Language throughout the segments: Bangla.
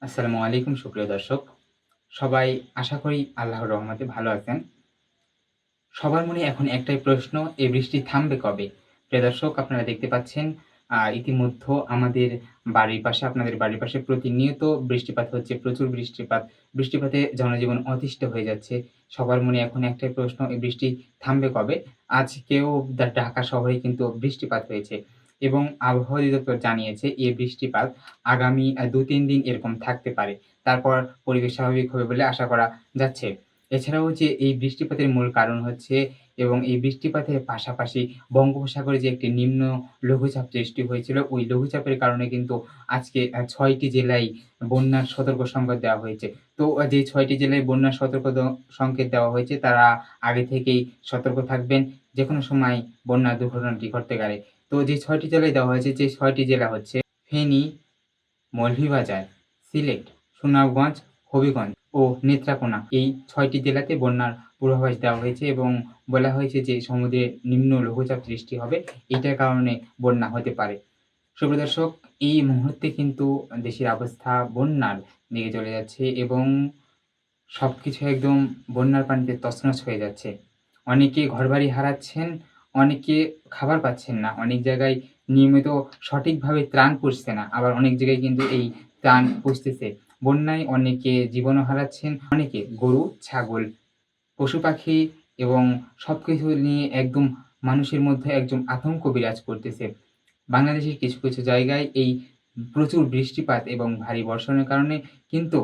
আসসালামু আলাইকুম সুপ্রিয় দর্শক। সবাই আশা করি আল্লাহর রহমতে ভালো আছেন। সবার মনে এখন একটাই প্রশ্ন, এই বৃষ্টি থামবে কবে? প্রিয় দর্শক, আপনারা দেখতে পাচ্ছেন ইতিমধ্য আমাদের বাড়ির পাশে, আপনাদের বাড়ির পাশে প্রতিনিয়ত বৃষ্টিপাত হচ্ছে, প্রচুর বৃষ্টিপাত। বৃষ্টিপাতে জনজীবন অতিষ্ঠ হয়ে যাচ্ছে। সবার মনে এখন একটাই প্রশ্ন, এই বৃষ্টি থামবে কবে? আজকেও ঢাকা শহরে কিন্তু বৃষ্টিপাত হয়েছে এবং আবহাওয়া অধিদপ্তর জানিয়েছে এই বৃষ্টিপাত আগামী ২-৩ দিন এরকম থাকতে পারে। তারপর পরিবেশ স্বাভাবিক হবে বলে আশা করা যাচ্ছে। এছাড়াও যে এই বৃষ্টিপাতের মূল কারণ হচ্ছে এবং এই বৃষ্টিপাতের পাশাপাশি বঙ্গোপসাগরে যে একটি নিম্ন লঘুচাপ সৃষ্টি হয়েছিল, ওই লঘুচাপের কারণে কিন্তু আজকে ৬ টি জেলায় বন্যার সতর্ক সংবাদ দেওয়া হয়েছে। তো যে ৬ টি জেলায় বন্যার সতর্ক সংকেত দেওয়া হয়েছে, তারা আগে থেকেই সতর্ক থাকবেন। যেকোনো সময় বন্যার দুর্ঘটনাটি ঘটতে পারে। তো যে ৬ টি জেলায় দেওয়া হয়েছে, যে ৬ টি জেলা হচ্ছে ফেনী, মৌলভীবাজার, সিলেট, সুনামগঞ্জ, হবিগঞ্জ ও নেত্রকোনা। এই ৬ টি জেলাতে বন্যার পূর্বাভাস দেওয়া হয়েছে এবং বলা হয়েছে যে সমুদ্রে নিম্ন লঘুচাপ সৃষ্টি হবে। এটার কারণে বন্যা হতে পারে। সুপ্রিয় দর্শক, এই মুহূর্তে কিন্তু দেশের অবস্থা বন্যার দিকে চলে যাচ্ছে এবং সবকিছু একদম বন্যার পানিতে তছনছ হয়ে যাচ্ছে। অনেকে ঘরবাড়ি হারাচ্ছেন, অনেকে খাবার পাচ্ছেন না। অনেক জায়গায় নিয়মিত সঠিকভাবে ত্রাণ পৌঁছছে না। আবার অনেক জায়গায় কিন্তু এই ত্রাণ পৌঁছতেছে। বন্যায় অনেকে জীবনও হারাচ্ছেন, অনেকে গরু, ছাগল, পশু-পাখি এবং সবকিছু নিয়ে একদম মানুষের মধ্যে একদম আতঙ্ক বিরাজ করতেছে। বাংলাদেশের কিছু জায়গায় এই প্রচুর বৃষ্টিপাত এবং ভারী বর্ষণের কারণে কিন্তু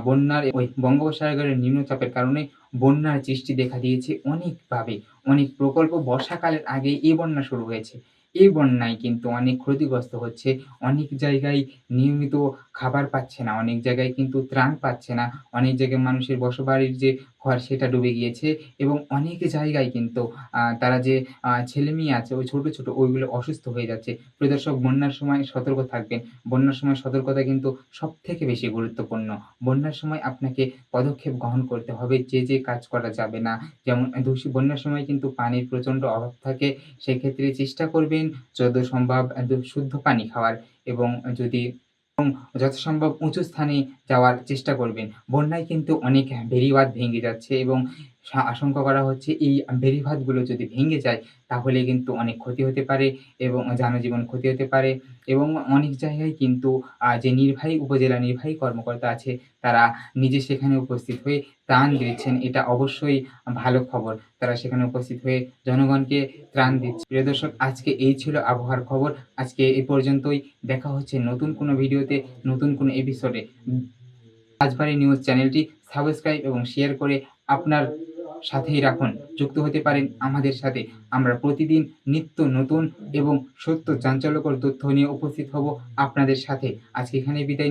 বন্যার ওই বঙ্গোপসাগরের নিম্নচাপের কারণে বন্যার সৃষ্টি দেখা দিয়েছে অনেকভাবে। অনেক প্রকল্প বর্ষাকালের আগেই এই বন্যা শুরু হয়েছে। এই বন্যায় কিন্তু অনেক ক্ষতিগ্রস্ত হচ্ছে। অনেক জায়গায় নিয়মিত খাবার পাচ্ছে না, অনেক জায়গায় কিন্তু ত্রাণ পাচ্ছে না। অনেক জায়গায় মানুষের বসবাড়ির যে ঘর সেটা ডুবে গিয়েছে এবং অনেক জায়গায় কিন্তু তারা যে ছেলেমেয়ে আছে ওই ছোট ওইগুলো অসুস্থ হয়ে যাচ্ছে। প্রিয় দর্শক, বন্যার সময় সতর্ক থাকবেন। বন্যার সময় সতর্কতা কিন্তু সবথেকে বেশি গুরুত্বপূর্ণ। বন্যার সময় আপনাকে পদক্ষেপ গ্রহণ করতে হবে যে কাজ করা যাবে না। যেমন বন্যার সময় কিন্তু পানির প্রচণ্ড অভাব থাকে। সেক্ষেত্রে চেষ্টা করবেন যত সম্ভব শুদ্ধ পানি খাওয়ার এবং যদি যথাসম্ভব উঁচু স্থানে যাওয়ার চেষ্টা করবেন। বন্যায় কিন্তু অনেক বেড়িবাঁধ ভেঙে যাচ্ছে এবং আশঙ্কা করা হচ্ছে এই বেড়িবাঁধগুলো যদি ভেঙে যায় তাহলে কিন্তু অনেক ক্ষতি হতে পারে এবং জনজীবন ক্ষতি হতে পারে এবং অনেক জায়গায় কিন্তু যে নির্বাহী উপজেলা নির্বাহী কর্মকর্তা আছে তারা নিজে সেখানে উপস্থিত হয়ে ত্রাণ দিচ্ছেন। এটা অবশ্যই ভালো খবর। তারা সেখানে উপস্থিত হয়ে জনগণকে ত্রাণ দিচ্ছে। প্রিয় দর্শক, আজকে এই ছিল আবহাওয়ার খবর। আজকে এ পর্যন্তই। দেখা হচ্ছে নতুন কোনো ভিডিওতে, নতুন কোনো এপিসোডে। রাজবাড়ী নিউজ চ্যানেলটি সাবস্ক্রাইব এবং শেয়ার করে আপনার সাথেই রাখুন। যুক্ত হতে পারেন আমাদের সাথে। আমরা প্রতিদিন নিত্য নতুন এবং সত্য চাঞ্চল্যকর তথ্য নিয়ে উপস্থিত হব আপনাদের সাথে। আজকে এখানেই বিদায়।